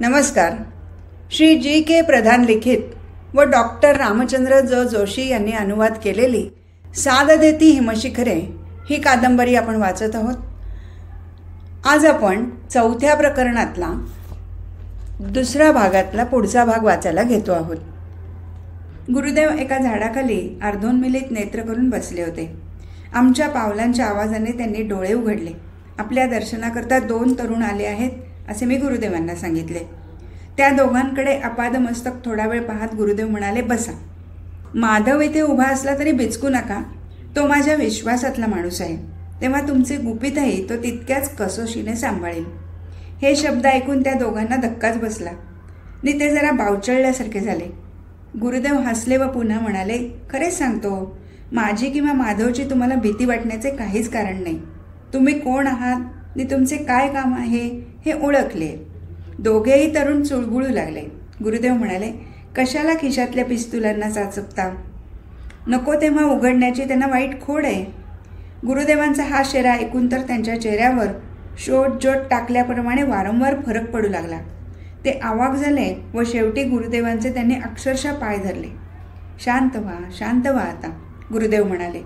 नमस्कार. श्री जी के प्रधान लिखित व डॉक्टर रामचंद्र जोशी यांनी अनुवाद केलेली साद देती हिमशिखरे ही कादंबरी आपण वाचत आहोत. आज आपण 4थ्या प्रकरणातला दुसऱ्या भागातला पुढचा भाग वाचायला घेतो आहोत. गुरुदेव एका झाडाखाली अर्धोन्मिलित नेत्र करून बसले होते. आमच्या पावलांच्या आवाजाने त्यांनी डोळे उघडले. आपल्या दर्शनाकरता 2 तरुण आले आहेत असे मी गुरुदेवांना सांगितले. त्या दोघांकडे अपादमस्तक थोडा वेळ पाहत गुरुदेव म्हणाले, बसा. माधव इथे उभा असला तरी बिचकू नका. तो माझ्या विश्वासातला माणूस आहे. तेव्हा तुमचे गुपितही तो तितक्याच कसोशीने सांभाळेल. हे शब्द ऐकून त्या दोघांना धक्काच बसला आणि ते जरा बावचळल्यासारखे झाले. गुरुदेव हसले व पुन्हा म्हणाले, खरेच सांगतो, माझी किंवा माधवची तुम्हाला भीती वाटण्याचे काहीच कारण नाही. तुम्ही कोण आहात आणि तुमचे काय काम आहे हे ओळखले. दोघेही तरुण चुळबुळू लागले. गुरुदेव म्हणाले, कशाला खिशातल्या पिस्तुलांना चाचपता? नको तेव्हा उघडण्याची त्यांना वाईट खोड आहे. गुरुदेवांचा हा शेरा ऐकून तर त्यांच्या चेहऱ्यावर शोट टाकल्याप्रमाणे वारंवार फरक पडू लागला. ते आवाक झाले व शेवटी गुरुदेवांचे त्यांनी अक्षरशः पाय धरले. शांत व्हा आता, गुरुदेव म्हणाले.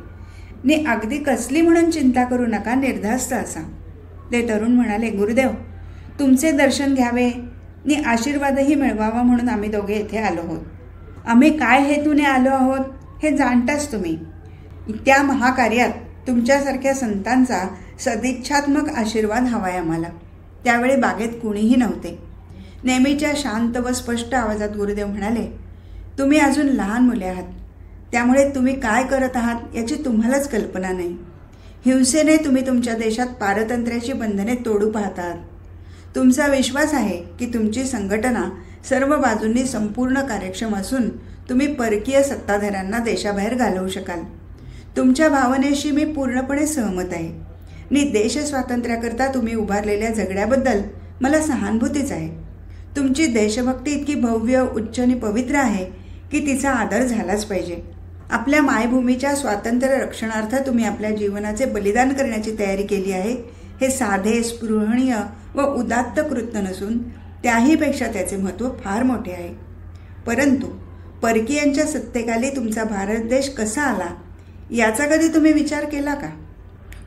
नि अगदी कसली म्हणून चिंता करू नका, निर्धास्त असा. ते तरुण म्हणाले, गुरुदेव, तुमचे दर्शन घ्यावे नि आशीर्वादही मिळवावा म्हणून आम्ही दोघे येथे आलो आहोत. आम्ही काय हेतूने आलो आहोत हे जाणताच तुम्ही. त्या महाकार्यात तुमच्यासारख्या संतांचा सदिच्छात्मक आशीर्वाद हवाय आम्हाला. त्यावेळी बागेत कुणीही नव्हते. नेहमीच्या शांत व स्पष्ट आवाजात गुरुदेव म्हणाले, तुम्ही अजून लहान मुले आहात. त्यामुळे तुम्ही काय करत आहात याची तुम्हालाच कल्पना नाही. हिंसेने तुम्ही तुमच्या देशात पारतंत्र्याची बंधने तोडू पाहतात. तुमचा विश्वास आहे की तुमची संघटना सर्व बाजूंनी संपूर्ण कार्यक्षम असून तुम्ही परकीय सत्ताधाऱ्यांना देशाबाहेर घालवू शकाल. तुमच्या भावनेशी मी पूर्णपणे सहमत आहे आणि देश स्वातंत्र्याकरता तुम्ही उभारलेल्या झगड्याबद्दल मला सहानुभूतीच आहे. तुमची देशभक्ती इतकी भव्य, उच्च आणि पवित्र आहे की तिचा आदर झालाच पाहिजे. आपल्या मायभूमीच्या स्वातंत्र्य रक्षणार्थ तुम्ही आपल्या जीवनाचे बलिदान करण्याची तयारी केली आहे. हे साधे, स्पृहणीय व उदात्त कृत्य नसून त्याहीपेक्षा त्याचे महत्त्व फार मोठे आहे. परंतु परकीयांच्या सत्तेखाली तुमचा भारत देश कसा आला याचा कधी तुम्ही विचार केला का?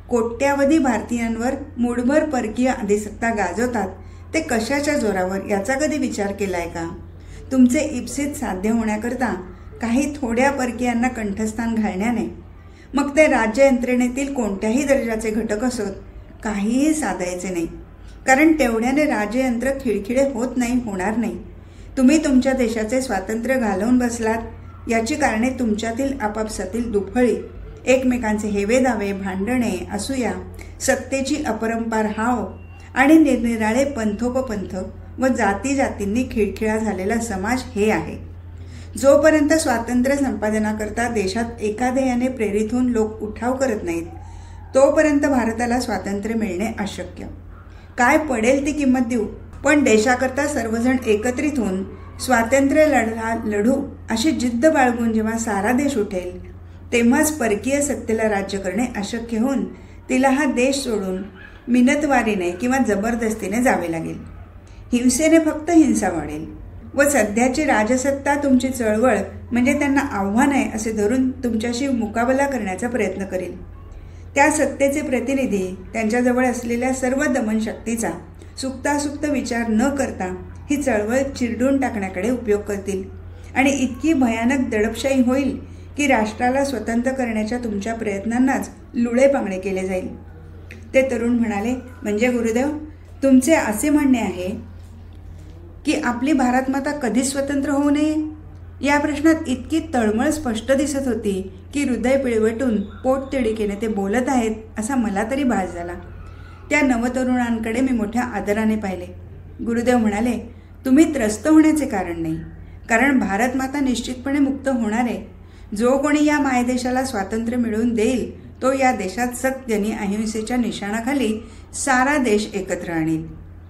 कोट्यावधी भारतीयांवर मूठभर परकीय अधिसत्ता गाजवतात ते कशाच्या जोरावर याचा कधी विचार केलाय का? तुमचे इप्सित साध्य होण्याकरता काही थोड्या परकीयांना कंठस्थान घालण्याने, मग ते राज्य यंत्रणेतील कोणत्याही दर्जाचे घटक असोत, काहीही साधायचे नाही. कारण तेवढ्याने राज्ययंत्र खिळखिळे होत नाही, होणार नाही. तुम्ही तुमच्या देशाचे स्वातंत्र्य घालवून बसलात याची कारणे तुमच्यातील आपापसातील दुफळी, एकमेकांचे हेवेदावे, भांडणे, असूया, सत्तेची अपरंपार हाव आणि निरनिराळे पंथोपपंथ व जातींनी खिळखिळा झालेला समाज हे आहे. जोपर्यंत स्वातंत्र्य संपादनाकरता देशात एकादेयाने प्रेरित होऊन लोक उठाव करत नाहीत, तोपर्यंत भारताला स्वातंत्र्य मिळणे अशक्य. काय पडेल ती किंमत देऊ, पण देशाकरता सर्वजण एकत्रित होऊन स्वातंत्र्य लढू अशी जिद्द बाळगून जेव्हा सारा देश उठेल, तेव्हाच परकीय सत्तेला राज्य करणे अशक्य होऊन तिला हा देश सोडून मिनतवारीने किंवा जबरदस्तीने जावे लागेल. हिंसेने फक्त हिंसा वाढेल व सध्याची राजसत्ता तुमची चळवळ म्हणजे त्यांना आव्हान आहे असे धरून तुमच्याशी मुकाबला करण्याचा प्रयत्न करेल. त्या सत्तेचे प्रतिनिधी त्यांच्याजवळ असलेल्या सर्व दमनशक्तीचा सुप्तासुप्त विचार न करता ही चळवळ चिरडून टाकण्याकडे उपयोग करतील आणि इतकी भयानक दडपशाही होईल की राष्ट्राला स्वतंत्र करण्याच्या तुमच्या प्रयत्नांनाच लुळे पांगणे केले जाईल. ते तरुण म्हणाले, म्हणजे गुरुदेव, तुमचे असे म्हणणे आहे की आपली भारतमाता कधीच स्वतंत्र होऊ नये? या प्रश्नात इतकी तळमळ स्पष्ट दिसत होती की हृदय पिळवटून पोटतिडकीने ते बोलत आहेत असा मला तरी भास झाला. त्या नवतरुणांकडे मी मोठ्या आदराने पाहिले. गुरुदेव म्हणाले, तुम्ही त्रस्त होण्याचे कारण नाही, कारण भारतमाता निश्चितपणे मुक्त होणार आहे. जो कोणी या मायदेशाला स्वातंत्र्य मिळवून देईल तो या देशात सत्य आणि अहिंसेच्या निशाणाखाली सारा देश एकत्र आणेल.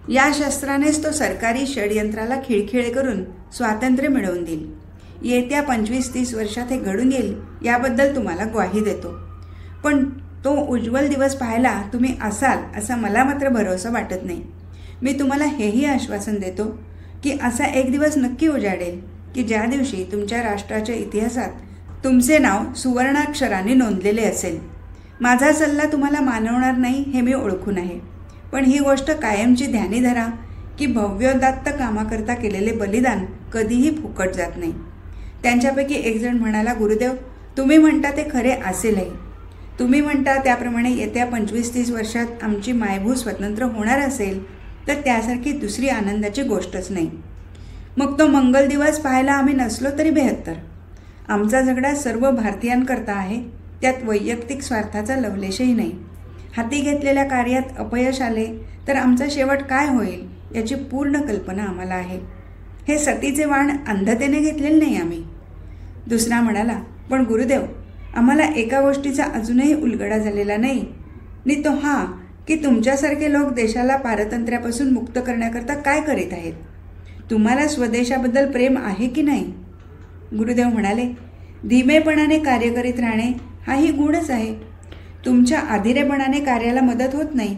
या शस्त्रानेच तो सरकारी षडयंत्राला खिळखिळे करून स्वातंत्र्य मिळवून देईल. येत्या 25-30 वर्षात हे घडून येईल याबद्दल तुम्हाला ग्वाही देतो. पण तो उज्ज्वल दिवस पाहायला तुम्ही असाल असा मला मात्र भरोसा वाटत नाही. मी तुम्हाला हेही आश्वासन देतो की असा एक दिवस नक्की उजाडेल की ज्या दिवशी तुमच्या राष्ट्राच्या इतिहासात तुमचे नाव सुवर्णाक्षराने नोंदलेले असेल. माझा सल्ला तुम्हाला मानवणार नाही हे मी ओळखून आहे, पण ही गोष्ट कायमची ध्यानी धरा की भव्योदात्त कामाकरता केलेले बलिदान कधीही फुकट जात नाही. त्यांच्यापैकी एक जण म्हणाला, गुरुदेव, तुम्ही म्हणता ते खरे असेलही. तुम्ही म्हणता त्याप्रमाणे येत्या 25-30 वर्षात आमची मायभू स्वतंत्र होणार असेल तर त्यासारखी दुसरी आनंदाची गोष्टच नाही. मग तो मंगल दिवस पाहायला आम्ही नसलो तरी बेहत्तर. आमचा झगडा सर्व भारतीयांकरता आहे, त्यात वैयक्तिक स्वार्थाचा लवलेशही नाही. हाती घेतलेल्या कार्यात अपयश आले तर आमचा शेवट काय होईल याची पूर्ण कल्पना आम्हाला आहे. हे सतीचे वाण अंधतेने घेतलेले नाही आम्ही. दुसरा म्हणाला, पण गुरुदेव, आम्हाला एका गोष्टीचा अजूनही उलगडा झालेला नाही, आणि तो हा की तुमच्यासारखे लोक देशाला पारतंत्र्यापासून मुक्त करण्याकरता काय करीत आहेत. तुम्हाला स्वदेशाबद्दल प्रेम आहे की नाही? गुरुदेव म्हणाले, धीमेपणाने कार्य करीत राहणे हाही गुणच आहे. तुमच्या अधीरेपणाने कार्याला मदत होत नाही.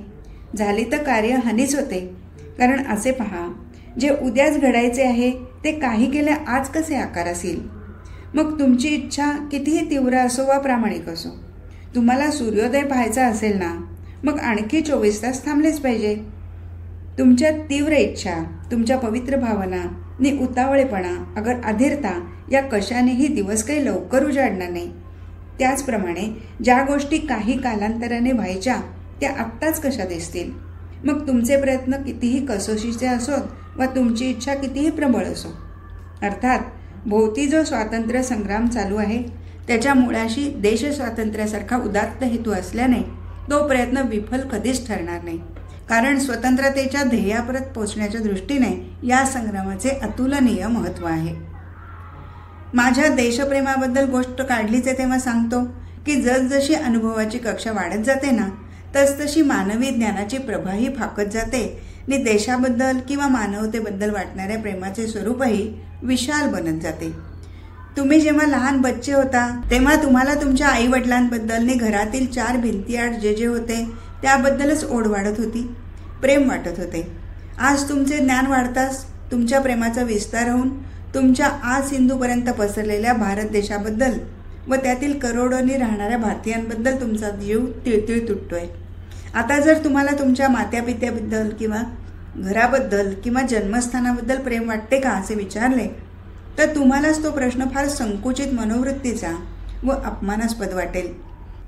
झाली तर कार्य हानीच होते. कारण असे पहा, जे उद्याच घडायचे आहे ते काही केले आज कसे आकारास येईल. मग तुमची इच्छा कितीही तीव्र असो वा प्रामाणिक असो, तुम्हाला सूर्योदय पाहायचा असेल ना, मग आणखी 24 तास थांबलेच पाहिजे. तुमच्या तीव्र इच्छा, तुमच्या पवित्र भावना नि उतावळेपणा, अगर अधीरता या कशानेही दिवस काही लवकर उजाडणार नाही. त्याचप्रमाणे ज्या गोष्टी काही कालांतराने व्हायच्या त्या आत्ताच कशा दिसतील. मग तुमचे प्रयत्न कितीही कसोशीचे असोत वा तुमची इच्छा कितीही प्रबळ असो. अर्थात भोवती जो स्वातंत्र्य संग्राम चालू आहे त्याच्या मुळाशी देश स्वातंत्र्यासारखा उदात्त हेतू असल्याने तो प्रयत्न विफल कधीच ठरणार नाही. कारण स्वतंत्रतेच्या ध्येयापर्यंत पोचण्याच्या दृष्टीने या संग्रामाचे अतुलनीय महत्त्व आहे. माझ्या देशप्रेमाबद्दल गोष्ट काढलीच आहे तेव्हा सांगतो की जसजशी अनुभवाची कक्षा वाढत जाते ना, तसतशी मानवी ज्ञानाची प्रभाही फाकत जाते आणि देशाबद्दल किंवा मानवतेबद्दल वाटणाऱ्या प्रेमाचे स्वरूपही विशाल बनत जाते. तुम्ही जेव्हा लहान बच्चे होता तेव्हा तुम्हाला तुमच्या आईवडिलांबद्दल आणि घरातील 4 भिंतीआड जे जे होते त्याबद्दलच ओढ वाढत होती, प्रेम वाटत होते. आज तुमचे ज्ञान वाढताच तुमच्या प्रेमाचा विस्तार होऊन तुमच्या आज सिंधूपर्यंत पसरलेल्या भारत देशाबद्दल व त्यातील करोडोंनी राहणाऱ्या भारतीयांबद्दल तुमचा जीव तिळतिळ तुटतोय. आता जर तुम्हाला तुमच्या मात्यापित्याबद्दल किंवा घराबद्दल किंवा जन्मस्थानाबद्दल प्रेम वाटते का असे विचारले तर तुम्हालाच तो प्रश्न फार संकुचित मनोवृत्तीचा व अपमानास्पद वाटेल.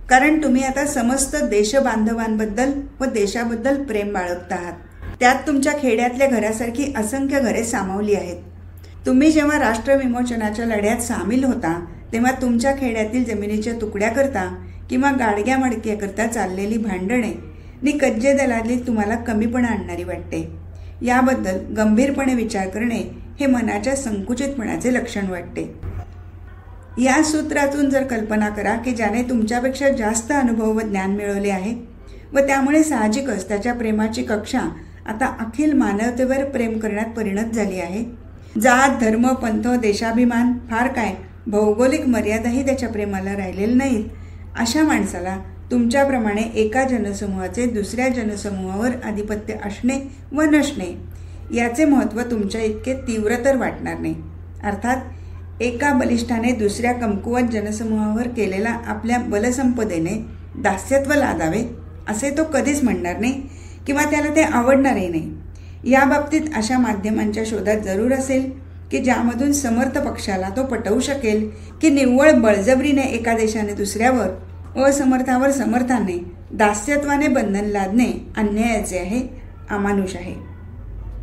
कारण तुम्ही आता समस्त देशबांधवांबद्दल व देशाबद्दल प्रेम बाळगत आहात. त्यात तुमच्या खेड्यातल्या घरासारखी असंख्य घरे सामावली आहेत. तुम्ही जेव्हा राष्ट्रविमोचनाच्या लढ्यात सामील होता तेव्हा तुमच्या खेड्यातील जमिनीच्या तुकड्याकरता किंवा गाडग्या मडक्याकरता चाललेली भांडणे नि कज्जे दलाली तुम्हाला कमीपणा आणणारी वाटते. याबद्दल गंभीरपणे विचार करणे हे मनाच्या संकुचितपणाचे लक्षण वाटते. या सूत्रातून जर कल्पना करा की ज्याने तुमच्यापेक्षा जास्त अनुभव व ज्ञान मिळवले आहे व त्यामुळे साहजिकच त्याच्या प्रेमाची कक्षा आता अखिल मानवतेवर प्रेम करण्यात परिणत झाली आहे. जात, धर्म, पंथ, देशाभिमान, फार काय भौगोलिक मर्यादाही त्याच्या प्रेमाला राहिलेल्या नाहीत. अशा माणसाला तुमच्याप्रमाणे एका जनसमूहाचे दुसऱ्या जनसमूहावर आधिपत्य असणे व नसणे याचे महत्त्व तुमच्या इतके तीव्रतर वाटणार नाही. अर्थात एका बलिष्ठाने दुसऱ्या कमकुवत जनसमूहावर केलेला आपल्या बलसंपदेने दास्यत्व लादावे असे तो कधीच म्हणणार नाही किंवा त्याला ते आवडणारही नाही. या बाबतीत अशा माध्यमांच्या शोधात जरूर असेल की ज्यामधून समर्थ पक्षाला तो पटवू शकेल की निव्वळ बळजबरीने एका देशाने दुसऱ्यावर, असमर्थावर समर्थाने, दास्यत्वाने बंधन लादणे अन्यायाचे आहे, अमानुष आहे.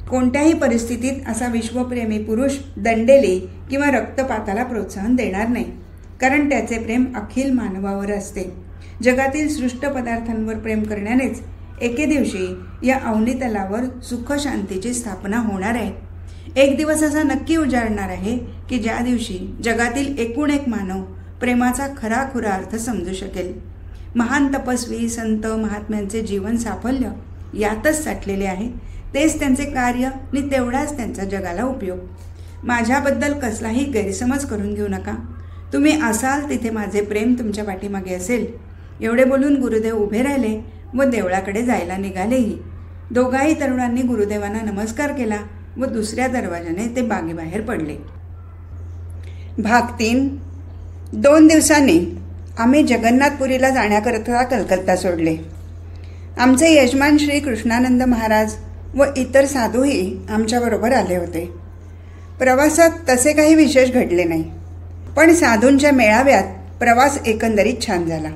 कोणत्याही परिस्थितीत असा विश्वप्रेमी पुरुष दंडेली किंवा रक्तपाताला प्रोत्साहन देणार नाही. कारण त्याचे प्रेम अखिल मानवावर असते. जगातील सृष्ट पदार्थांवर प्रेम करण्यानेच एके दिवशी या अवनीतलावर सुख शांतीची स्थापना होणार आहे. एक दिवस असा नक्की उजाडणार आहे की ज्या दिवशी जगातील एकूण एक मानव प्रेमाचा खराखुरा अर्थ समजू शकेल. महान तपस्वी, संत, महात्म्यांचे जीवन साफल्य यातच साठलेले आहे. तेच त्यांचे कार्य आणि तेवढाच त्यांचा जगाला उपयोग. माझ्याबद्दल कसलाही गैरसमज करून घेऊ नका. तुम्ही असाल तिथे माझे प्रेम तुमच्या पाठीमागे असेल. एवढे बोलून गुरुदेव उभे राहिले व देवळाकडे जायला निघालेही. दोघाही तरुणांनी गुरुदेवांना नमस्कार केला व दुसऱ्या दरवाजाने ते बागेबाहेर पडले. भाग 3. 2 दिवसांनी आम्ही जगन्नाथपुरीला जाण्याकरता कलकत्ता सोडले. आमचे यजमान श्री कृष्णानंद महाराज व इतर साधूही आमच्याबरोबर आले होते. प्रवासात तसे काही विशेष घडले नाही, पण साधूंच्या मेळाव्यात प्रवास एकंदरीत छान झाला.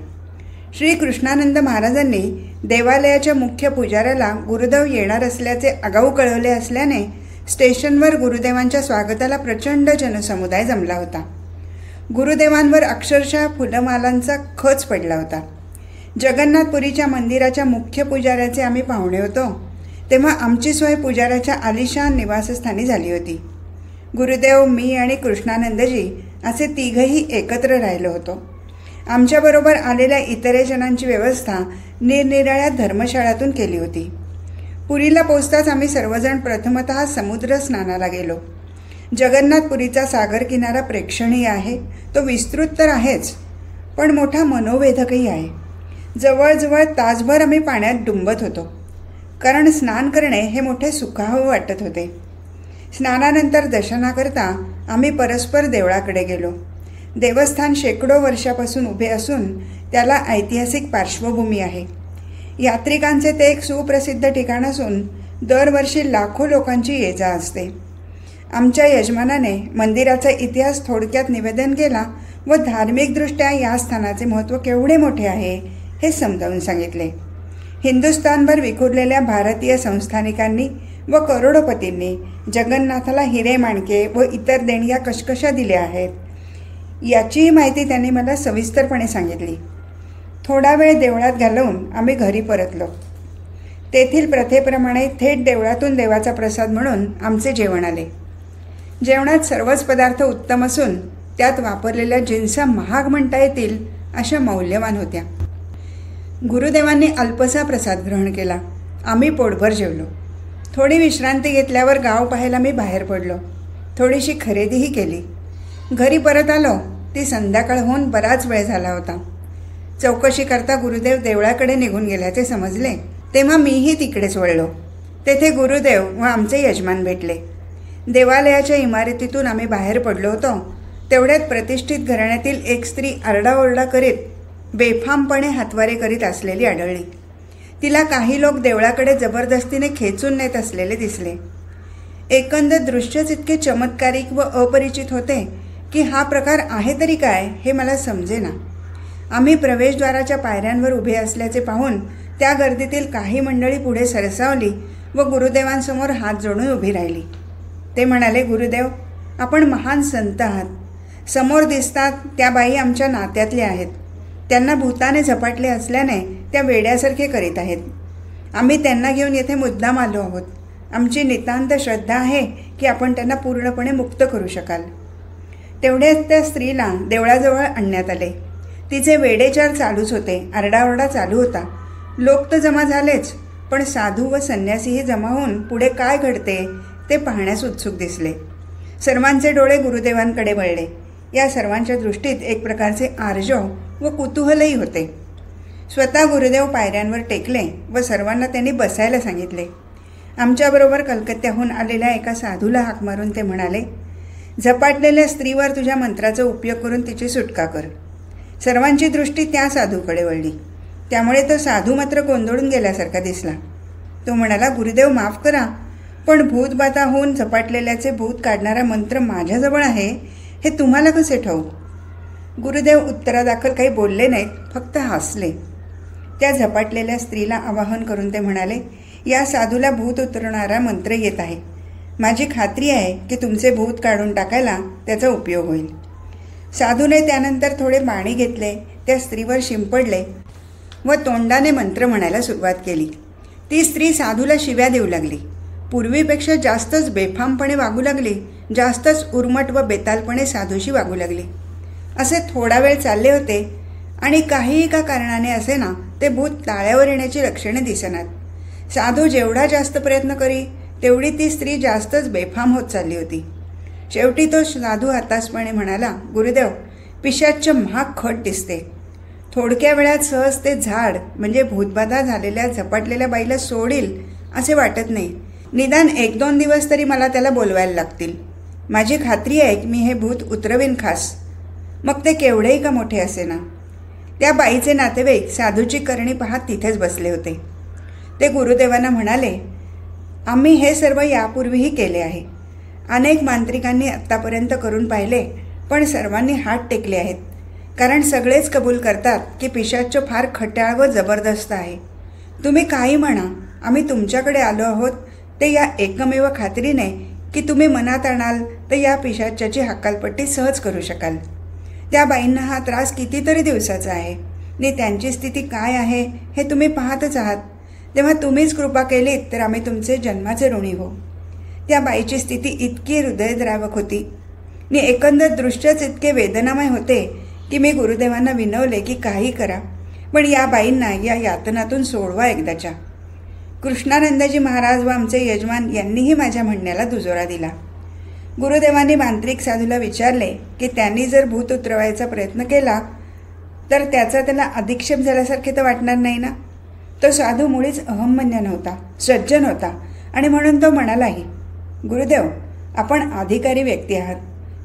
श्री कृष्णानंद महाराजांनी देवालयाच्या मुख्य पुजाऱ्याला गुरुदेव येणार असल्याचे आगाऊ कळवले असल्याने स्टेशनवर गुरुदेवांच्या स्वागताला प्रचंड जनसमुदाय जमला होता. गुरुदेवांवर अक्षरशः फुलमालांचा खच पडला होता. जगन्नाथपुरीच्या मंदिराच्या मुख्य पुजाऱ्याचे आम्ही पाहुणे होतो, तेव्हा आमची सोय पुजाऱ्याच्या आलिशान निवासस्थानी झाली होती. गुरुदेव, मी आणि कृष्णानंदजी असे तिघही एकत्र राहिलो होतो. आमच्याबरोबर आलेल्या इतरे जणांची व्यवस्था निरनिराळ्या धर्मशाळातून केली होती. पुरीला पोचताच आम्ही सर्वजण प्रथमतः समुद्र स्नानाला गेलो. जगन्नाथपुरीचा सागर किनारा प्रेक्षणीय आहे. तो विस्तृत तर आहेच, पण मोठा मनोवेधकही आहे. जवळजवळ तासभर आम्ही पाण्यात डुंबत होतो, कारण स्नान करणे हे मोठे सुखावह वाटत होते. स्नानानंतर दर्शनाकरता आम्ही परस्पर देवळाकडे गेलो. देवस्थान शेकडो वर्षापासून उभे असून त्याला ऐतिहासिक पार्श्वभूमी आहे. यात्रिकांचे ते एक सुप्रसिद्ध ठिकाण असून दरवर्षी लाखो लोकांची ये-जा असते. आमच्या यजमानाने मंदिराचा इतिहास थोडक्यात निवेदन केला व धार्मिकदृष्ट्या या स्थानाचे महत्त्व केवढे मोठे आहे हे समजावून सांगितले. हिंदुस्थानभर विखुरलेल्या भारतीय संस्थानिकांनी व करोडोपतींनी जगन्नाथाला हिरे, माणके व इतर देणग्या कशकशा दिल्या आहेत याचीही माहिती त्यांनी मला सविस्तरपणे सांगितली. थोडा वेळ देवळात घालवून आम्ही घरी परतलो. तेथील प्रथेप्रमाणे थेट देवळातून देवाचा प्रसाद म्हणून आमचे जेवण आले. जेवणात सर्वच पदार्थ उत्तम असून त्यात वापरलेल्या जिन्सा महाग म्हणता येतील अशा मौल्यवान होत्या. गुरुदेवांनी अल्पसा प्रसाद ग्रहण केला. आम्ही पोटभर जेवलो. थोडी विश्रांती घेतल्यावर गाव पाहायला मी बाहेर पडलो. थोडीशी खरेदीही केली. घरी परत आलो ती संध्याकाळ होऊन बराच वेळ झाला होता. चौकशी करता गुरुदेव देवळाकडे निघून गेल्याचे समजले, तेव्हा मीही तिकडेच वळलो. तेथे गुरुदेव व आमचे यजमान भेटले. देवालयाच्या इमारतीतून आम्ही बाहेर पडलो होतो तेवढ्यात प्रतिष्ठित घराण्यातील एक स्त्री आरडाओरडा करीत बेफामपणे हातवारे करीत असलेली आढळली. तिला काही लोक देवळाकडे जबरदस्तीने खेचून नेत असलेले दिसले. एकंदर दृश्यच इतके चमत्कारिक व अपरिचित होते की हा प्रकार आहे तरी काय हे मला समजेना. आम्ही प्रवेशद्वाराच्या पायऱ्यांवर उभे असल्याचे पाहून त्या गर्दीतील काही मंडळी पुढे सरसावली व गुरुदेवांसमोर हात जोडून उभी राहिली. ते म्हणाले, गुरुदेव, आपण महान संत आहात. समोर दिसतात त्या बाई आमच्या नात्यातल्या आहेत. त्यांना भूताने झपाटले असल्याने त्या वेड्यासारखे करीत आहेत. आम्ही त्यांना घेऊन येथे मुद्दाम आलो आहोत. आमची नितांत श्रद्धा आहे की आपण त्यांना पूर्णपणे मुक्त करू शकाल. तेवढ्याच त्या स्त्रीला देवळाजवळ आणण्यात आले. तिचे वेडेचार चालूच होते. आरडाओरडा चालू होता. लोक तर जमा झालेच, पण साधू व संन्यासीही जमा होऊन पुढे काय घडते ते पाहण्यास उत्सुक दिसले. सर्वांचे डोळे गुरुदेवांकडे वळले. या सर्वांच्या दृष्टीत एक प्रकारचे आर्जव व कुतूहलही होते. स्वतः गुरुदेव पायऱ्यांवर टेकले व सर्वांना त्यांनी बसायला सांगितले. आमच्याबरोबर कलकत्त्याहून आलेल्या एका साधूला हाक मारून ते म्हणाले, झपाटलेल्या स्त्रीवर तुझ्या मंत्राचा उपयोग करून तिची सुटका कर. सर्वांची दृष्टी त्या साधूकडे वळली. त्यामुळे तो साधू मात्र गोंधळून गेल्यासारखा दिसला. तो म्हणाला, गुरुदेव, माफ करा, पण भूतबाधा होऊन झपाटलेल्याचे भूत काढणारा मंत्र माझ्याजवळ आहे हे तुम्हाला कसे ठाऊक? गुरुदेव उत्तरादाखल काही बोलले नाहीत, फक्त हसले. त्या झपाटलेल्या स्त्रीला आवाहन करून ते म्हणाले, या साधूला भूत उतरवणारा मंत्र येत आहे. माझी खात्री आहे की तुमचे भूत काढून टाकायला त्याचा उपयोग होईल. साधूने त्यानंतर थोडे पाणी घेतले, त्या स्त्रीवर शिंपडले व तोंडाने मंत्र म्हणायला सुरुवात केली. ती स्त्री साधूला शिव्या देऊ लागली. पूर्वीपेक्षा जास्तच बेफामपणे वागू लागली. जास्तच उर्मट व बेतालपणे साधूशी वागू लागली. असे थोडा वेळ चालले होते आणि काहीही का कारणाने असे ना ते भूत ताळ्यावर येण्याची लक्षणे दिसणार. साधू जेवढा जास्त प्रयत्न करी तेवढी ती स्त्री जास्तच बेफाम होत चालली होती. शेवटी तो साधू हताशपणे म्हणाला, गुरुदेव, पिशाच्च महाग खट दिसते. थोडक्या वेळात सहज ते झाड म्हणजे भूतबाधा झालेल्या झपाटलेल्या बाईला सोडील असे वाटत नाही. निदान 1-2 दिवस तरी मला त्याला बोलवायला लागतील. माझी खात्री आहे की मी हे भूत उतरवीन खास, मग ते केवढेही का मोठे असे ना. त्या बाईचे नातेवाईक साधूची करणी पाहत तिथेच बसले होते. ते गुरुदेवांना म्हणाले, आम्ही हे सर्व यापूर्वीही केले आहे. अनेक मांत्रिकांनी आत्तापर्यंत करून पाहिले, पण सर्वांनी हात टेकले आहेत. कारण सगळेच कबूल करतात की पिशाच्च फार खट्याळ व जबरदस्त आहे. तुम्ही काही म्हणा, आम्ही तुमच्याकडे आलो आहोत ते या एकमेव खात्रीने की तुम्ही मनात आणाल तर या पिशाच्याची हकालपट्टी सहज करू शकाल. त्या बाईंना हा त्रास कितीतरी दिवसाचा आहे आणि त्यांची स्थिती काय आहे हे तुम्ही पाहतच आहात. तेव्हा तुम्हीच कृपा केलीत तर आम्ही तुमचे जन्माचे ऋणी हो. त्या बाईची स्थिती इतकी हृदयद्रावक होती आणि एकंदर दृश्यच इतके वेदनामय होते की मी गुरुदेवांना विनवले की काही करा, पण या बाईंना या यातनातून सोडवा एकदाच्या. कृष्णानंदजी महाराज व आमचे यजमान यांनीही माझ्या म्हणण्याला दुजोरा दिला. गुरुदेवांनी मांत्रिक साधूला विचारले की त्यांनी जर भूत उतरवायचा प्रयत्न केला तर त्याचा त्याला अधिक्षेप झाल्यासारखे तर वाटणार नाही ना. तो साधू मुळीच अहमन्य नव्हता, सज्जन होता आणि म्हणून तो म्हणालाही, गुरुदेव, आपण अधिकारी व्यक्ती आहात.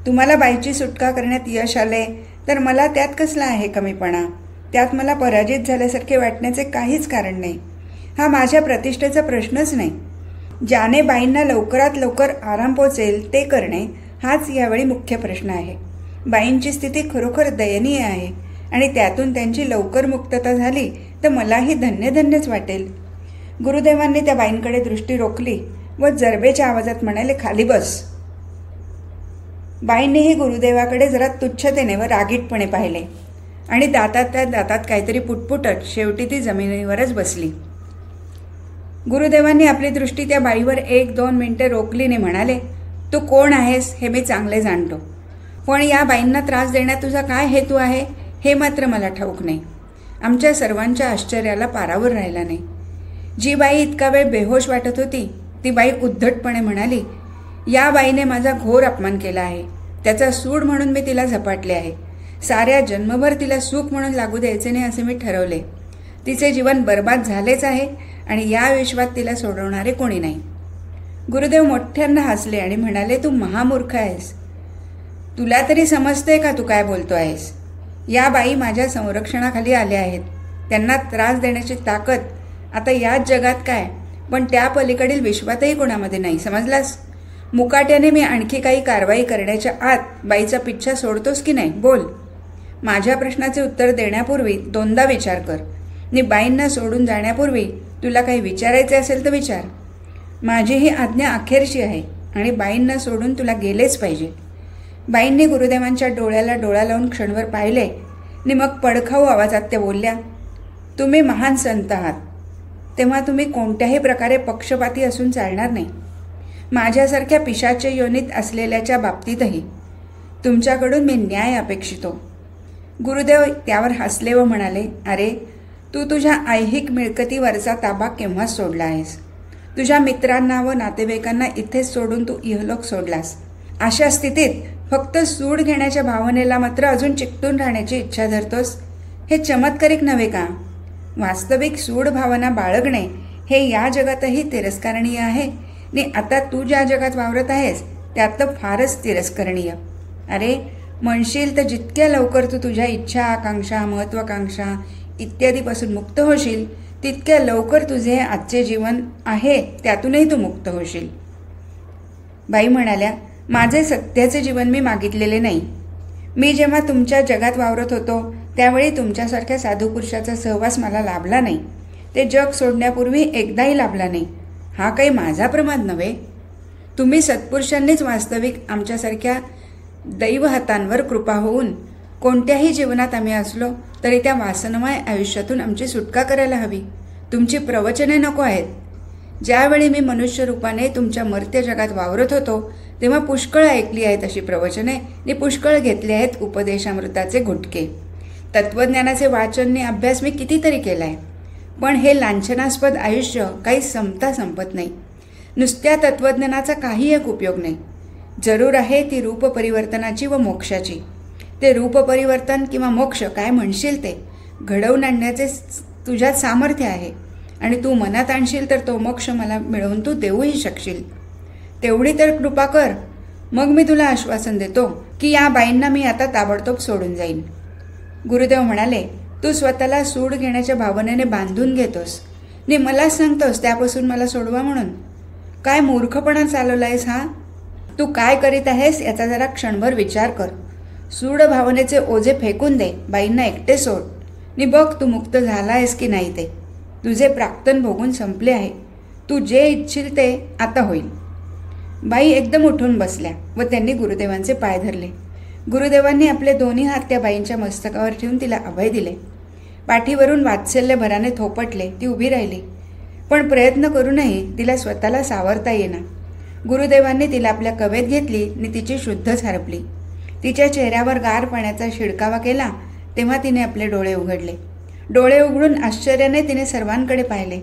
तुम्हाला बाईची सुटका करण्यात यश आले तर मला त्यात कसला आहे कमीपणा. त्यात मला पराजित झाल्यासारखे वाटण्याचे काहीच कारण नाही. हा माझ्या प्रतिष्ठेचा प्रश्नच नाही. ज्याने बाईंना लवकरात लवकर आराम पोचेल ते करणे हाच यावेळी मुख्य प्रश्न आहे. बाईंची स्थिती खरोखर दयनीय आहे आणि त्यातून त्यांची लवकर मुक्तता झाली तर मलाही धन्य धन्यच वाटेल. गुरुदेवांनी त्या बाईंकडे दृष्टी रोखली व जरबेच्या आवाजात म्हणाले, खाली बस. बाईंनीही गुरुदेवाकडे जरा तुच्छतेने व रागीटपणे पाहिले आणि दातात काहीतरी पुटपुटत शेवटी ती जमिनीवरच बसली. गुरुदेवांनी आपली दृष्टी त्या बाईवर 1-2 मिनिटे रोखलीने म्हणाले, तू कोण आहेस हे मी चांगले जाणतो, पण या बाईंना त्रास देण्यात तुझा काय हेतू आहे हे मात्र मला ठाऊक नाही. आमच्या सर्वांच्या आश्चर्याला पारावर राहिला नाही. जी बाई इतका वेळ बेहोश वाटत होती ती बाई उद्धटपणे म्हणाली, या बाईने माझा घोर अपमान केला आहे. त्याचा सूड म्हणून मी तिला झपाटले आहे. साऱ्या जन्मभर तिला सुख म्हणून लागू द्यायचे नाही असे मी ठरवले. तिचे जीवन बर्बाद झालेच आहे आणि या विश्वात तिला सोडवणारे कोणी नाही. गुरुदेव मोठ्यांना हसले आणि म्हणाले, तू महामूर्ख आहेस. तुला तरी समजते का तू काय बोलतो आहेस. या बाई माझ्या संरक्षणाखाली आल्या आहेत. त्यांना त्रास देण्याची ताकद आता याच जगात काय, पण त्या पलीकडील विश्वातही कोणामध्ये नाही, समजलास. मुकाट्याने मी आणखी काही कारवाई करण्याच्या आत बाईचा पिच्छा सोडतोस की नाही बोल. माझ्या प्रश्नाचे उत्तर देण्यापूर्वी 2दा विचार कर आणि बाईंना सोडून जाण्यापूर्वी तुला काही विचारायचे असेल तर विचार. माझी ही आज्ञा अखेरची आहे आणि बाईंना सोडून तुला गेलेच पाहिजे. बाईंनी गुरुदेवांच्या डोळ्याला डोळा लावून क्षणभर पाहिले आणि मग पडखाऊ आवाजात त्या बोलल्या, तुम्ही महान संत आहात, तेव्हा तुम्ही कोणत्याही प्रकारे पक्षपाती असून चालणार नाही. माझ्यासारख्या पिशाचे योनीत असलेल्याच्या बाबतीतही तुमच्याकडून मी न्याय अपेक्षितो. गुरुदेव त्यावर हसले व म्हणाले, अरे तू तुझ्या ऐहिक मिळकतीवरचा ताबा केव्हाच सोडला आहेस. तुझ्या मित्रांना व नातेवाईकांना इथेच सोडून तू इहलोक सोडलास. अशा स्थितीत फक्त सूड घेण्याच्या भावनेला मात्र अजून चिकटून राहण्याची इच्छा धरतोस. हे चमत्कारिक नव्हे का. वास्तविक सूड भावना बाळगणे हे या जगातही तिरस्करणीय आहे आणि आता तू ज्या जगात वावरत आहेस त्यात तर फारच तिरस्करणीय. अरे म्हणशील तर जितक्या लवकर तू तुझ्या इच्छा, आकांक्षा, महत्वाकांक्षा इत्यादीपासून मुक्त होशील तितक्या लवकर तुझे हे आजचे जीवन आहे त्यातूनही तू मुक्त होशील. बाई म्हणाल्या, माझे सत्याचे जीवन मी मागितलेले नाही. मी जेव्हा तुमच्या जगात वावरत होतो त्यावेळी तुमच्यासारख्या साधू पुरुषाचा सहवास मला लाभला नाही. ते जग सोडण्यापूर्वी एकदाही लाभला नाही. हा काही माझा प्रमाद नव्हे. तुम्ही सत्पुरुषांनीच वास्तविक आमच्यासारख्या दैवहतांवर कृपा होऊन कोणत्याही जीवनात आम्ही असलो तरी त्या वासनमय आयुष्यातून आमची सुटका करायला हवी. तुमची प्रवचने नको आहेत. ज्यावेळी मी मनुष्य रूपाने तुमच्या मर्त्य जगात वावरत होतो तेव्हा पुष्कळ ऐकली आहेत अशी प्रवचने आणि पुष्कळ घेतले आहेत उपदेशामृताचे घुटके. तत्त्वज्ञानाचे वाचन अभ्यास मी कितीतरी केला आहे, पण हे लांछनास्पद आयुष्य काही संपता संपत नाही. नुसत्या तत्त्वज्ञानाचा काही एक उपयोग नाही. जरूर आहे ती रूपपरिवर्तनाची व मोक्षाची. ते रूपपरिवर्तन किंवा मोक्ष काय म्हणशील ते घडवून आणण्याचे तुझ्यात सामर्थ्य आहे, आणि तू मनात आणशील तर तो मोक्ष मला मिळवून तू देऊही शकशील. तेवढी तर कृपा कर. मग मी तुला आश्वासन देतो की या बाईंना मी आता ताबडतोब सोडून जाईन. गुरुदेव म्हणाले, तू स्वतःला सूड घेण्याच्या भावनेने बांधून घेतोस आणि मलाच सांगतोस त्यापासून मला सोडवा म्हणून. काय मूर्खपणा चालवलायस हा. तू काय करीत आहेस याचा जरा क्षणभर विचार कर. सूड भावनेचे ओझे फेकून दे, बाईंना एकटे सोड आणि बघ तू मुक्त झाला आहेस की नाही ते. तुझे प्राक्तन भोगून संपले आहे. तू जे इच्छील ते आता होईल. बाई एकदम उठून बसल्या व त्यांनी गुरुदेवांचे पाय धरले. गुरुदेवांनी आपले दोन्ही हात त्या बाईंच्या मस्तकावर ठेवून तिला अभय दिले. पाठीवरून वात्सल्यभराने थोपटले. ती उभी राहिली, पण प्रयत्न करूनही तिला स्वतःला सावरता येईना. गुरुदेवांनी तिला आपल्या कवेत घेतली आणि तिची शुद्धच हरपली. तिच्या चेहऱ्यावर गार पाण्याचा शिडकावा केला तेव्हा तिने आपले डोळे उघडले. डोळे उघडून आश्चर्याने तिने सर्वांकडे पाहिले.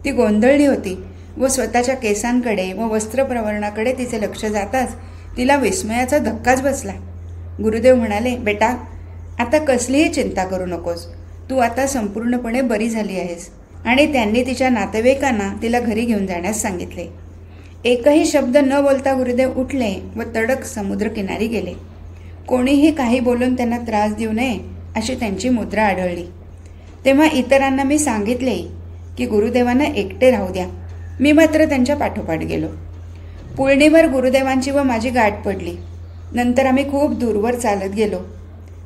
ती गोंधळली होती व स्वतःच्या केसांकडे व वस्त्रप्रवरणाकडे तिचे लक्ष जाताच तिला विस्मयाचा धक्काच बसला. गुरुदेव म्हणाले, बेटा, आता कसलीही चिंता करू नकोस. तू आता संपूर्णपणे बरी झाली आहेस. आणि त्यांनी तिच्या नातेवाईकांना तिला घरी घेऊन जाण्यास सांगितले. एकही शब्द न बोलता गुरुदेव उठले व तडक समुद्रकिनारी गेले. कोणीही काही बोलून त्यांना त्रास देऊ नये अशी त्यांची मुद्रा आढळली. तेव्हा इतरांना मी सांगितले की गुरुदेवांना एकटे राहू द्या. मी मात्र त्यांच्या पाठोपाठ गेलो. पुळणीवर गुरुदेवांची व माझी गाठ पडली. नंतर आम्ही खूप दूरवर चालत गेलो.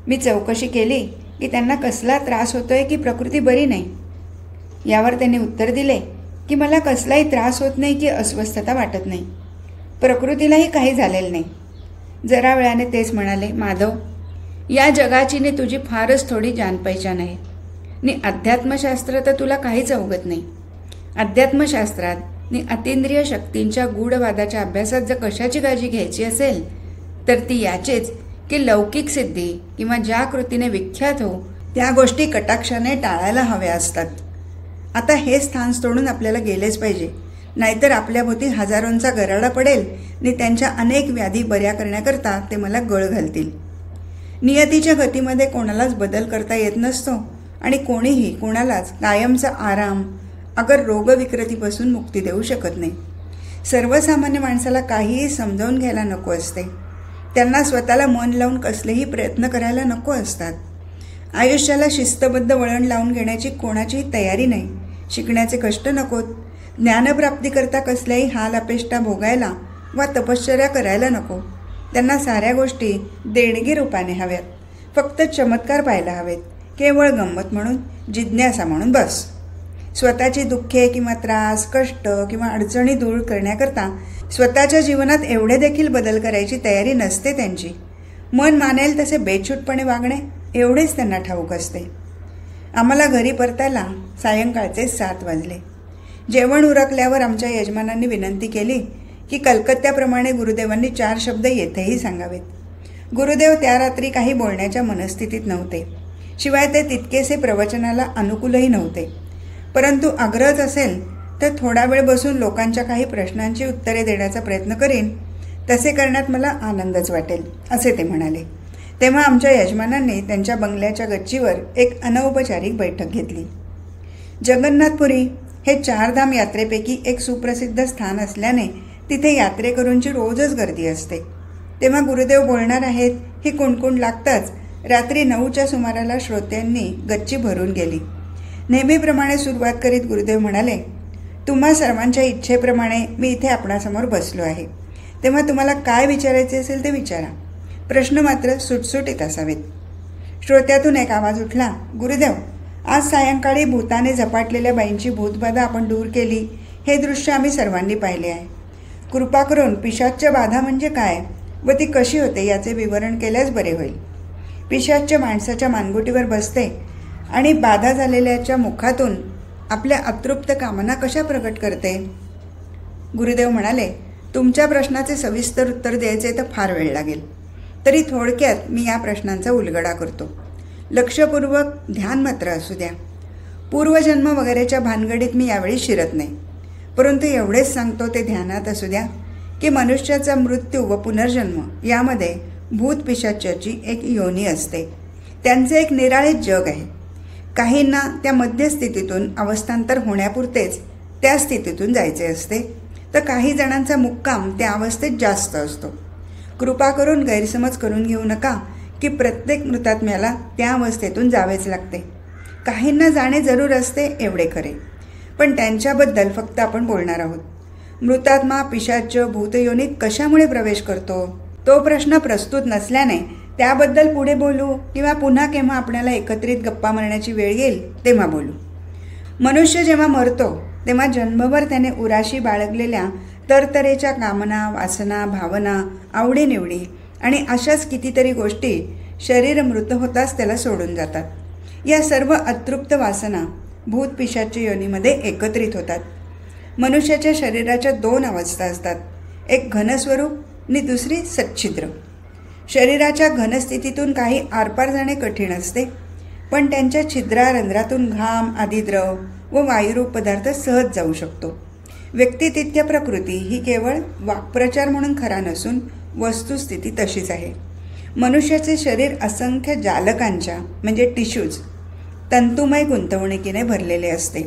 मी चौकशी केली की त्यांना कसला त्रास होतोय की प्रकृती बरी नाही. यावर त्यांनी उत्तर दिले की मला कसलाही त्रास होत नाही की अस्वस्थता वाटत नाही. प्रकृतीलाही काही झालेलं नाही. जरा वेळाने तेच म्हणाले, माधव, या जगाचीने तुझी फारच थोडी जानपैचान आहे आणि अध्यात्मशास्त्र तर तुला काहीच अवगत नाही. अध्यात्मशास्त्रात आणि अतींद्रिय शक्तींच्या गूढवादाच्या अभ्यासात जर कशाची काळजी घ्यायची असेल तर ती याचीच की लौकिक सिद्धी किंवा ज्या कृतीने विख्यात हो त्या गोष्टी कटाक्षाने टाळायला हव्या असतात. आता हे स्थान सोडून आपल्याला गेलेच पाहिजे, नाहीतर आपल्याभोवती हजारोंचा गराडा पडेल आणि त्यांच्या अनेक व्याधी बऱ्या करण्याकरता ते मला गळ घालतील. नियतीच्या गतीमध्ये कोणालाच बदल करता येत नसतो आणि कोणीही कोणालाच कायमचा आराम अगर रोगविकृतीपासून मुक्ती देऊ शकत नाही. सर्वसामान्य माणसाला काहीही समजावून घ्यायला नको असते. त्यांना स्वतःला मन लावून कसलेही प्रयत्न करायला नको असतात. आयुष्याला शिस्तबद्ध वळण लावून घेण्याची कोणाचीही तयारी नाही. शिकण्याचे कष्ट नकोत. ज्ञानप्राप्तीकरता कसल्याही हाल अपेष्टा भोगायला वा तपश्चर्या करायला नको. त्यांना साऱ्या गोष्टी देणगी रूपाने हव्यात. फक्त चमत्कार पाहायला हवेत. केवळ गंमत म्हणून, जिज्ञासा म्हणून बस. स्वतःची दुःखे किंवा त्रास, कष्ट किंवा अडचणी दूर करण्याकरता स्वतःच्या जीवनात एवढे देखील बदल करायची तयारी नसते त्यांची. मन मानेल तसे बेछूटपणे वागणे एवढेच त्यांना ठाऊक असते. आम्हाला घरी परतायला सायंकाळचे 7 वाजले. जेवण उरकल्यावर आमच्या यजमानांनी विनंती केली की कलकत्त्याप्रमाणे गुरुदेवांनी 4 शब्द येथेही सांगावेत. गुरुदेव त्या रात्री काही बोलण्याच्या मनस्थितीत नव्हते. शिवाय ते तितकेसे प्रवचनाला अनुकूलही नव्हते. परंतु आग्रहच असेल तर थोडा वेळ बसून लोकांच्या काही प्रश्नांची उत्तरे देण्याचा प्रयत्न करीन. तसे करण्यात मला आनंदच वाटेल, असे ते म्हणाले. तेव्हा आमच्या यजमानांनी त्यांच्या बंगल्याच्या गच्चीवर एक अनौपचारिक बैठक घेतली. जगन्नाथपुरी हे 4 धाम यात्रेपैकी एक सुप्रसिद्ध स्थान असल्याने तिथे यात्रेकरूंची रोजच गर्दी असते. तेव्हा गुरुदेव बोलणार आहेत ही कुणकुण लागताच रात्री 9च्या सुमाराला श्रोत्यांनी गच्ची भरून गेली. नेहमीप्रमाणे सुरुवात करीत गुरुदेव म्हणाले, तुम्हा सर्वांच्या इच्छेप्रमाणे मी इथे आपणासमोर बसलो आहे. तेव्हा तुम्हाला काय विचारायचे असेल ते विचारा. प्रश्न मात्र सुटसुटीत असावेत. श्रोत्यातून एक आवाज उठला, गुरुदेव, आज सायंकाळी भूताने झपाटलेल्या बाईंची भूतबाधा आपण दूर केली हे दृश्य आम्ही सर्वांनी पाहिले आहे. कृपा करून पिशाच्य बाधा म्हणजे काय व ती कशी होते याचे विवरण केल्यास बरे होईल. पिशाच्य माणसाच्या मानगुटीवर बसते आणि बाधा झालेल्याच्या मुखातून आपल्या अतृप्त कामना कशा प्रकट करते. गुरुदेव म्हणाले, तुमच्या प्रश्नाचे सविस्तर उत्तर द्यायचे तर फार वेळ लागेल. तरी थोडक्यात मी या प्रश्नांचा उलगडा करतो. लक्षपूर्वक ध्यान मात्र असू द्या. पूर्वजन्म वगैरेच्या भानगडीत मी यावेळी शिरत नाही. परंतु एवढेच सांगतो ते ध्यानात असू द्या की मनुष्याचा मृत्यू व पुनर्जन्म यामध्ये भूत पिशाच्याची एक योनी असते. त्यांचे एक निराळे जग आहे. काहींना त्या मध्यस्थितीतून अवस्थांतर होण्यापुरतेच त्या स्थितीतून जायचे असते, तर काही जणांचा मुक्काम त्या अवस्थेत जास्त असतो. कृपा करून गैरसमज करून घेऊ नका की प्रत्येक मृतात्म्याला त्या अवस्थेतून जावेच लागते. काहींना जाणे जरूर असते एवढे खरे, पण त्यांच्याबद्दल फक्त आपण बोलणार आहोत. मृतात्मा पिशाच भूतयोनीत कशामुळे प्रवेश करतो तो प्रश्न प्रस्तुत नसल्याने त्याबद्दल पुढे बोलू किंवा पुन्हा केव्हा आपल्याला एकत्रित गप्पा मारण्याची वेळ येईल तेव्हा बोलू. मनुष्य जेव्हा मरतो तेव्हा जन्मभर त्याने उराशी बाळगलेल्या तरतरेच्या कामना, वासना, भावना, आवडीनिवडी आणि अशाच कितीतरी गोष्टी शरीर मृत होताच त्याला सोडून जातात. या सर्व अतृप्त वासना भूत पिशाच योनीमध्ये एकत्रित होतात. मनुष्याच्या शरीराच्या 2 अवस्था असतात, एक घनस्वरूप आणि दुसरी सच्छिद्र. शरीराच्या घनस्थितीतून काही आरपार जाणे कठीण असते, पण त्यांच्या छिद्रारंध्रातून घाम आदी द्रव व वायुरूप पदार्थ सहज जाऊ शकतो. व्यक्तितित्य प्रकृती ही केवळ वाक्प्रचार म्हणून खरा नसून वस्तुस्थिती तशीच आहे. मनुष्याचे शरीर असंख्य जालकांच्या म्हणजे टिश्यूज तंतुमय गुंतवणुकीने भरलेले असते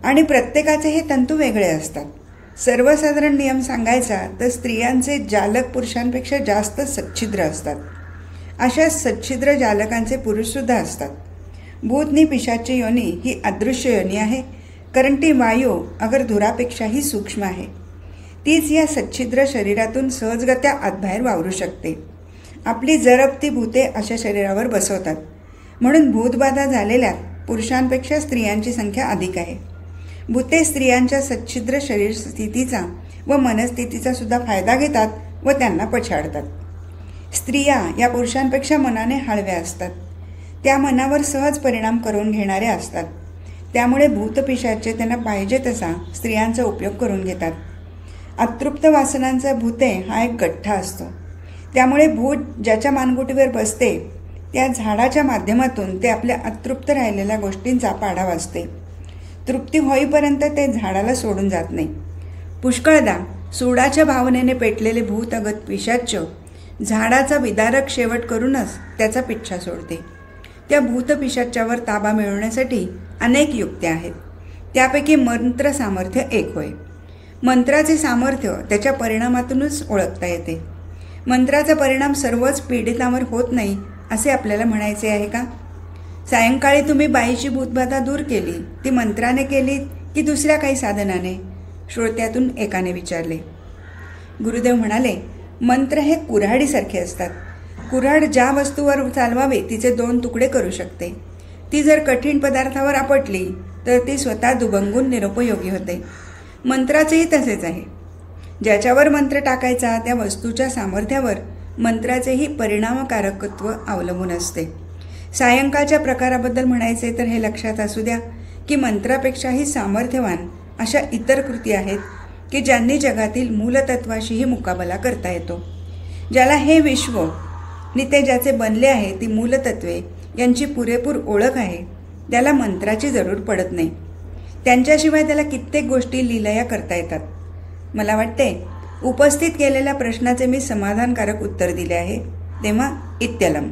आणि प्रत्येकाचे हे तंतू वेगळे असतात. सर्वसाधारण नियम सांगायचा तर स्त्रियांचे जालक पुरुषांपेक्षा जास्त सच्छिद्र असतात. अशा सच्छिद्र जालकांचे पुरुषसुद्धा असतात. भूतनी पिशाची योनी ही अदृश्य योनी आहे, कारण ती वायू अगर धुरापेक्षाही सूक्ष्म आहे. तीच या सच्छिद्र शरीरातून सहजगत्या आतबाहेर वावरू शकते. आपली जरबती भूते अशा शरीरावर बसवतात, म्हणून भूतबाधा झालेल्या पुरुषांपेक्षा स्त्रियांची संख्या अधिक आहे. भूते स्त्रियांच्या सच्छिद्र शरीर स्थितीचा व मनस्थितीचा सुद्धा फायदा घेतात व त्यांना पछाडतात. स्त्रिया या पुरुषांपेक्षा मनाने हळव्या असतात. त्या मनावर सहज परिणाम करून घेणाऱ्या असतात. त्यामुळे भूतपिशाचे त्यांना पाहिजे तसा स्त्रियांचा उपयोग करून घेतात. अतृप्त वासनांचा भूते हा एक गठ्ठा असतो. त्यामुळे भूत ज्याच्या मानगुटीवर बसते त्या झाडाच्या माध्यमातून ते आपल्या अतृप्त राहिलेल्या गोष्टींचा पाढा वाजते. तृप्ती होईपर्यंत ते झाडाला सोडून जात नाही. पुष्कळदा सूडाच्या भावनेने पेटलेले भूत अगत पिशाच झाडाचा विदारक शेवट करूनच त्याचा पिच्छा सोडते. त्या भूतपिशाच्यावर ताबा मिळवण्यासाठी अनेक युक्त्या आहेत. त्यापैकी मंत्र सामर्थ्य एक होय. मंत्राचे सामर्थ्य त्याच्या परिणामातूनच ओळखता येते. मंत्राचा परिणाम सर्वच पीडितांवर होत नाही असे आपल्याला म्हणायचे आहे का? सायंकाळी तुम्ही बाईची भूतबाधा दूर केली, ती मंत्राने केली की दुसऱ्या काही साधनाने? श्रोत्यातून एकाने विचारले. गुरुदेव म्हणाले, मंत्र हे कुऱ्हाडीसारखे असतात. कुऱ्हाड ज्या वस्तूवर चालवावे तिचे 2 तुकडे करू शकते. ती जर कठीण पदार्थावर आपटली तर ती स्वतः दुभंगून निरुपयोगी होते. मंत्राचेही तसेच आहे. ज्याच्यावर मंत्र टाकायचा त्या वस्तूच्या सामर्थ्यावर मंत्राचेही परिणामकारकत्व अवलंबून असते. सायंकाळच्या प्रकाराबद्दल म्हणायचे तर हे लक्षात असू द्या की मंत्रापेक्षाही सामर्थ्यवान अशा इतर कृती आहेत की ज्यांनी जगातील मूलतत्वाशीही मुकाबला करता येतो. ज्याला हे विश्व आणि ते ज्याचे बनले आहे ती मूलतत्वे यांची पुरेपूर ओळख आहे त्याला मंत्राची जरूर पडत नाही. त्यांच्याशिवाय त्याला कित्येक गोष्टी लीलया करता येतात. मला वाटते उपस्थित केलेल्या प्रश्नाचे मी समाधानकारक उत्तर दिले आहे. तेव्हा इत्यलम.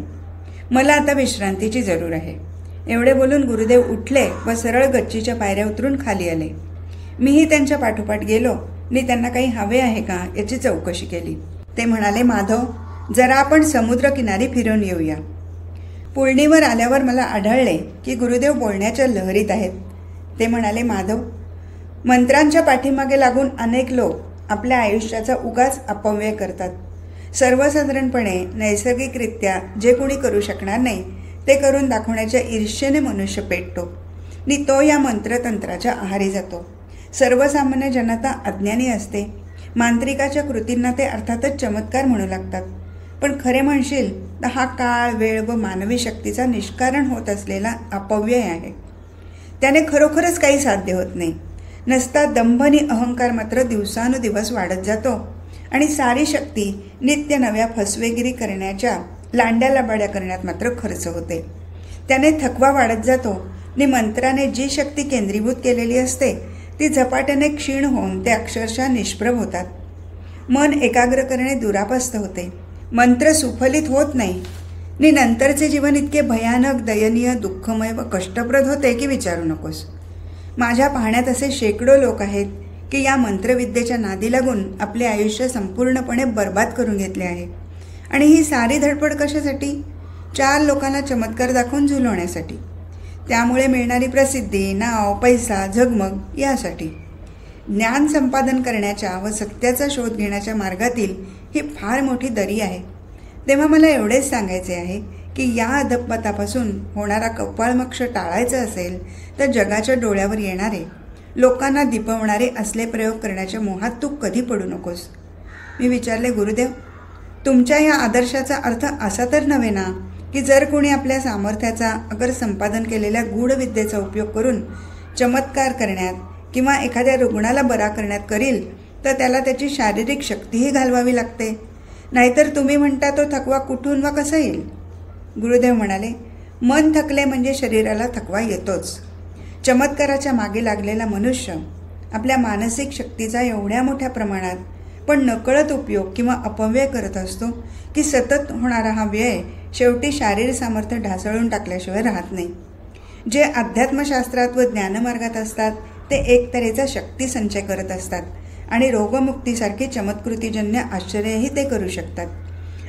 मला आता विश्रांतीची जरूर आहे. एवढे बोलून गुरुदेव उठले व सरळ गच्चीच्या पायऱ्या उतरून खाली आले. मीही त्यांच्या पाठोपाठ गेलो आणि त्यांना काही हवे आहे का याची चौकशी केली. ते म्हणाले, माधव, जरा आपण समुद्रकिनारी फिरून येऊया. पुळणीवर आल्यावर मला आढळले की गुरुदेव बोलण्याच्या लहरीत आहेत. ते म्हणाले, माधव, मंत्रांच्या पाठीमागे लागून अनेक लोक आपल्या आयुष्याचा उगाच अपव्यय करतात. सर्वसाधारणपणे नैसर्गिकरित्या जे कोणी करू शकणार नाही ते करून दाखवण्याच्या ईर्ष्येने मनुष्य पेटतो आणि तो या मंत्रतंत्राच्या आहारी जातो. सर्वसामान्य जनता अज्ञानी असते. मांत्रिकाच्या कृतींना ते अर्थातच चमत्कार म्हणू लागतात. पण खरे म्हणशील तर हा काळ, वेळ व मानवी शक्तीचा निष्कारण होत असलेला अपव्यय आहे. त्याने खरोखरच काही साध्य होत नाही. नसता दंभ आणि अहंकार मात्र दिवसानुदिवस वाढत जातो आणि सारी शक्ती नित्य नव्या फसवेगिरी करण्याच्या लांड्यालबाड्या करण्यात मात्र खर्च होते. त्याने थकवा वाढत जातो आणि मंत्राने जी शक्ती केंद्रीभूत केलेली असते ती झपाट्याने क्षीण होऊन ते अक्षरशः निष्प्रभ होतात. मन एकाग्र करणे दुरापस्त होते. मंत्र सुफलित होत नाही आणि नंतरचे जीवन इतके भयानक, दयनीय, दुःखमय व कष्टप्रद होते की विचारू नकोस. माझ्या पाहण्यात असे शेकडो लोक आहेत की या मंत्रविद्येच्या नादी लागून आपले आयुष्य संपूर्णपणे बर्बाद करून घेतले आहे. आणि ही सारी धडपड कशासाठी? 4 लोकांना चमत्कार दाखवून झुलवण्यासाठी. त्यामुळे मिळणारी प्रसिद्धी, नाव, पैसा, झगमग यासाठी. ज्ञान संपादन करण्याच्या व सत्याचा शोध घेण्याच्या मार्गातील ही फार मोठी दरी आहे. तेव्हा मला एवढेच सांगायचे आहे की या अधपतापासून होणारा कपाळमोक्ष टाळायचा असेल तर जगाच्या डोळ्यावर येणारे, लोकांना दिपवणारे असले प्रयोग करण्याच्या मोहात तू कधी पडू नकोस. मी विचारले, गुरुदेव, तुमच्या या आदर्शाचा अर्थ असा तर नव्हे ना की जर कोणी आपल्या सामर्थ्याचा अगर संपादन केलेल्या गूढ विद्येचा उपयोग करून चमत्कार करण्यात किंवा एखाद्या रुग्णाला बरा करण्यात करील तर त्याला त्याची शारीरिक शक्तीही घालवावी लागते, नाहीतर तुम्ही म्हणता तो थकवा कुठून वा कसा येईल? गुरुदेव म्हणाले, मन थकले म्हणजे शरीराला थकवा येतोच. चमत्काराच्या मागे लागलेला मनुष्य आपल्या मानसिक शक्तीचा एवढ्या मोठ्या प्रमाणात पण नकळत उपयोग किंवा अपव्यय करत असतो की सतत होणारा हा व्यय शेवटी शारीरिक सामर्थ्य ढासळून टाकल्याशिवाय राहत नाही. जे अध्यात्मशास्त्रात व ज्ञानमार्गात असतात ते एक तऱ्हेचा शक्ती संचय करत असतात आणि रोगमुक्तीसारखे चमत्कृतीजन्य आश्चर्यही ते करू शकतात.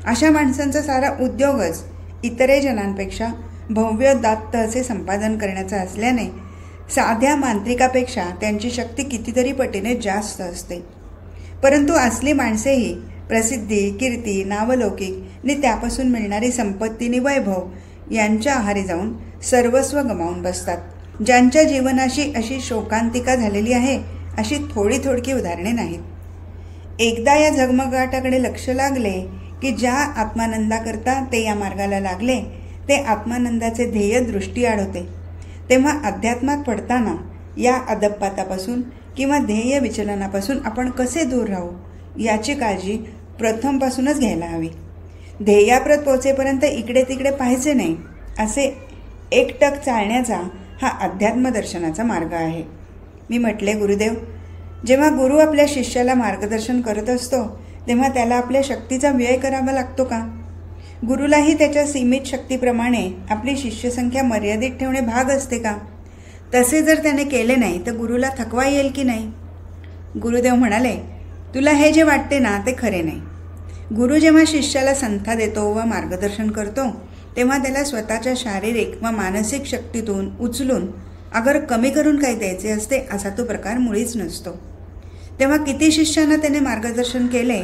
अशा माणसांचा सारा उद्योगच इतरे जनांपेक्षा भव्य दात्त असे संपादन करण्याचा असल्याने साध्या मांत्रिकापेक्षा त्यांची शक्ती कितीतरी पटीने जास्त असते. परंतु असली माणसेही प्रसिद्धी, कीर्ती, नावलौकिक आणि त्यापासून मिळणारी संपत्ती आणि वैभव यांच्या आहारी जाऊन सर्वस्व गमावून बसतात. ज्यांच्या जीवनाशी अशी शोकांतिका झालेली आहे अशी थोडकी उदाहरणे नाहीत. एकदा या झगमगाटाकडे लक्ष लागले की ज्या आत्मानंदाकरता ते या मार्गाला लागले ते आत्मानंदाचे ध्येय दृष्टीआड होते. तेव्हा अध्यात्मात पडताना या अधपातापासून किंवा ध्येय विचलनापासून आपण कसे दूर राहू याची काळजी प्रथमपासूनच घ्यायला हवी. ध्येयाप्रत पोहोचेपर्यंत इकडे तिकडे पाहायचे नाही असे एकटक चालण्याचा हा अध्यात्मदर्शनाचा मार्ग आहे. मी म्हटले, गुरुदेव, जेव्हा गुरु आपल्या शिष्याला मार्गदर्शन करत असतो तेव्हा त्याला आपल्या शक्तीचा व्यय करावा लागतो का? गुरुलाही त्याच्या सीमित शक्तीप्रमाणे आपली शिष्यसंख्या मर्यादित ठेवणे भाग असते का? तसे जर त्याने केले नाही तर गुरुला थकवा येईल की नाही? गुरुदेव म्हणाले, तुला हे जे वाटते ना ते खरे नाही. गुरु जेव्हा शिष्याला संथा देतो व मार्गदर्शन करतो तेव्हा त्याला स्वतःच्या शारीरिक व मानसिक शक्तीतून उचलून अगर कमी करून काही द्यायचे असते असा तो प्रकार मुळीच नसतो. तेव्हा किती शिष्यांना त्याने मार्गदर्शन केले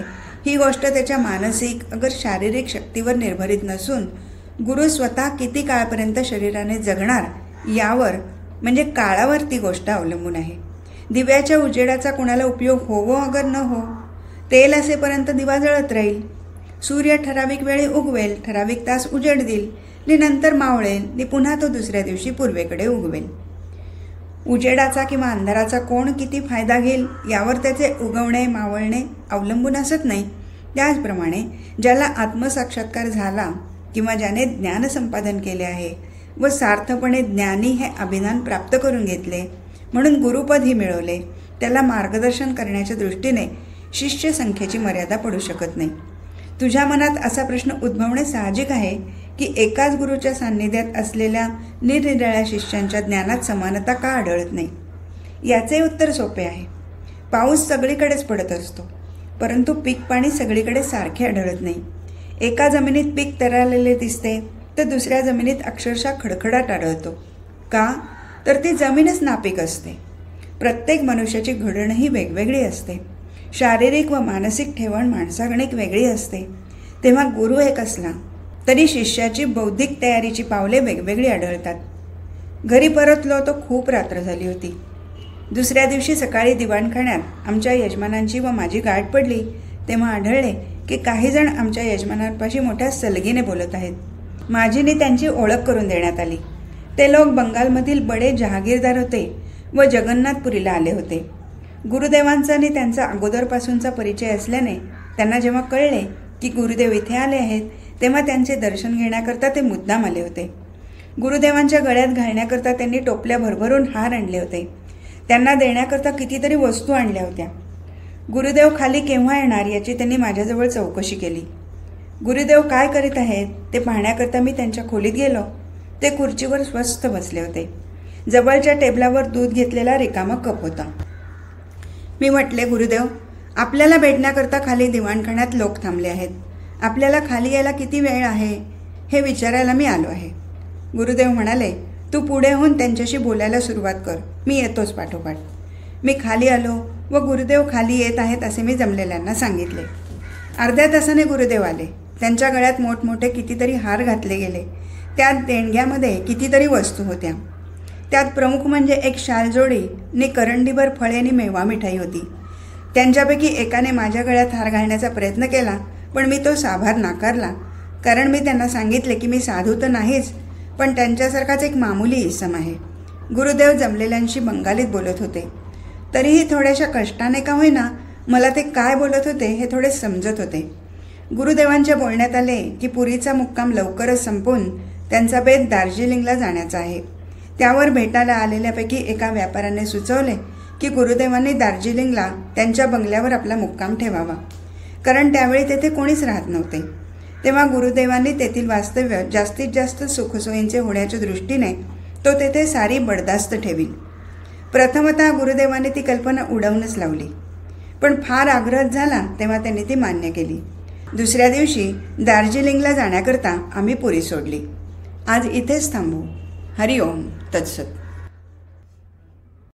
ही गोष्ट त्याच्या मानसिक अगर शारीरिक शक्तीवर निर्भरित नसून गुरु स्वतः किती काळपर्यंत शरीराने जगणार यावर म्हणजे काळावर ती गोष्ट अवलंबून आहे. दिव्याच्या उजेडाचा कुणाला उपयोग होवो अगर न हो, तेल असेपर्यंत दिवा जळत राहील. सूर्य ठराविक वेळी उगवेल, ठराविक तास उजेड देईल आणि नंतर मावळेल आणि पुन्हा तो दुसऱ्या दिवशी पूर्वेकडे उगवेल. उजेडाचा किंवा अंधाराचा कोण किती फायदा घेईल यावर त्याचे उगवणे मावळणे अवलंबून असत नाही. त्याचप्रमाणे ज्याला आत्मसाक्षात्कार झाला किंवा ज्याने ज्ञान संपादन केले आहे व सार्थपणे ज्ञानी हे अभिधान प्राप्त करून घेतले म्हणून गुरुपदही मिळवले, त्याला मार्गदर्शन करण्याच्या दृष्टीने शिष्य संख्येची मर्यादा पडू शकत नाही. तुझ्या मनात असा प्रश्न उद्भवणे साहजिक आहे की एकाच गुरुच्या सान्निध्यात असलेल्या निरनिराळ्या शिष्यांच्या ज्ञानात समानता का आढळत नाही? याचे उत्तर सोपे आहे. पाऊस सगळीकडेच पडत असतो परंतु पीक पाणी सगळीकडे सारखे आढळत नाही. एका जमिनीत पीक तरारलेले दिसते तर दुसऱ्या जमिनीत अक्षरशः खडखडाट आढळतो. का? तर ती जमीनच नापीक असते. प्रत्येक मनुष्याची घडणही वेगवेगळी असते. शारीरिक व मानसिक ठेवण माणसागणिक वेगळी असते. तेव्हा गुरु एक असला तरी शिष्याची बौद्धिक तयारीची पावले वेगवेगळी आढळतात. घरी परतलो तो खूप रात्र झाली होती. दुसऱ्या दिवशी सकाळी दिवाणखान्यात आमच्या यजमानांची व माझी गाठ पडली तेव्हा आढळले की काही जण आमच्या यजमानांपाशी मोठ्या सलगीने बोलत आहेत. माझीने त्यांची ओळख करून देण्यात आली. ते लोक बंगालमधील बडे जहागीरदार होते व जगन्नाथपुरीला आले होते. गुरुदेवांचा आणि त्यांचा अगोदरपासूनचा परिचय असल्याने त्यांना जेव्हा कळले की गुरुदेव इथे आले आहेत तेव्हा त्यांचे दर्शन घेण्याकरता ते मुद्दाम आले होते. गुरुदेवांच्या गळ्यात घालण्याकरता त्यांनी टोपल्या भरभरून हार आणले होते. त्यांना देण्याकरता कितीतरी वस्तू आणल्या होत्या. गुरुदेव खाली केव्हा येणार याची त्यांनी माझ्याजवळ चौकशी केली. गुरुदेव काय करीत आहेत ते पाहण्याकरता मी त्यांच्या खोलीत गेलो. ते खुर्चीवर स्वस्थ बसले होते. जवळच्या टेबलावर दूध घेतलेला रिकामा कप होता. मी म्हटले, गुरुदेव, आपल्याला भेटण्याकरता खाली दिवाणखान्यात लोक थांबले आहेत. आपल्याला खाली यायला किती वेळ आहे हे विचारायला मी आलो आहे. गुरुदेव म्हणाले, तू पुढे होऊन त्यांच्याशी बोलायला सुरुवात कर, मी येतोच पाठोपाठ. मी खाली आलो व गुरुदेव खाली येत आहेत असे मी जमलेल्यांना सांगितले. अर्ध्या तासाने गुरुदेव आले. त्यांच्या गळ्यात मोठमोठे कितीतरी हार घातले गेले. त्यात देणग्यामध्ये कितीतरी वस्तू होत्या. त्यात प्रमुख म्हणजे एक शालजोडी नि करंडीभर फळे नि मेवा मिठाई होती. त्यांच्यापैकी एकाने माझ्या गळ्यात हार घालण्याचा प्रयत्न केला, पण मी तो साभार नाकारला. कारण मी त्यांना सांगितले की मी साधू तर नाहीच, पण त्यांच्यासारखाच एक मामुली इसम आहे. गुरुदेव जमलेल्यांशी बंगालीत बोलत होते. तरीही थोड्याशा कष्टाने का होईना मला ते काय बोलत होते हे थोडे समजत होते. गुरुदेवांच्या बोलण्यात आले की पुरीचा मुक्काम लवकरच संपवून त्यांचा बेत दार्जिलिंगला जाण्याचा आहे. त्यावर भेटायला आलेल्यापैकी एका व्यापाऱ्याने सुचवले की गुरुदेवांनी दार्जिलिंगला त्यांच्या बंगल्यावर आपला मुक्काम ठेवावा, कारण त्यावेळी तेथे कोणीच राहत नव्हते. तेव्हा गुरुदेवांनी तेथील वास्तव्य जास्तीत जास्त सुखसोयींचे होण्याच्या दृष्टीने तो तेथे सारी बडदास्त ठेवील. प्रथमतः गुरुदेवांनी ती कल्पना उडवूनच लावली, पण फार आग्रह झाला तेव्हा त्यांनी ती मान्य केली. दुसऱ्या दिवशी दार्जिलिंगला जाण्याकरता आम्ही पुरी सोडली. आज इथेच थांबू. हरिओम तत्सत.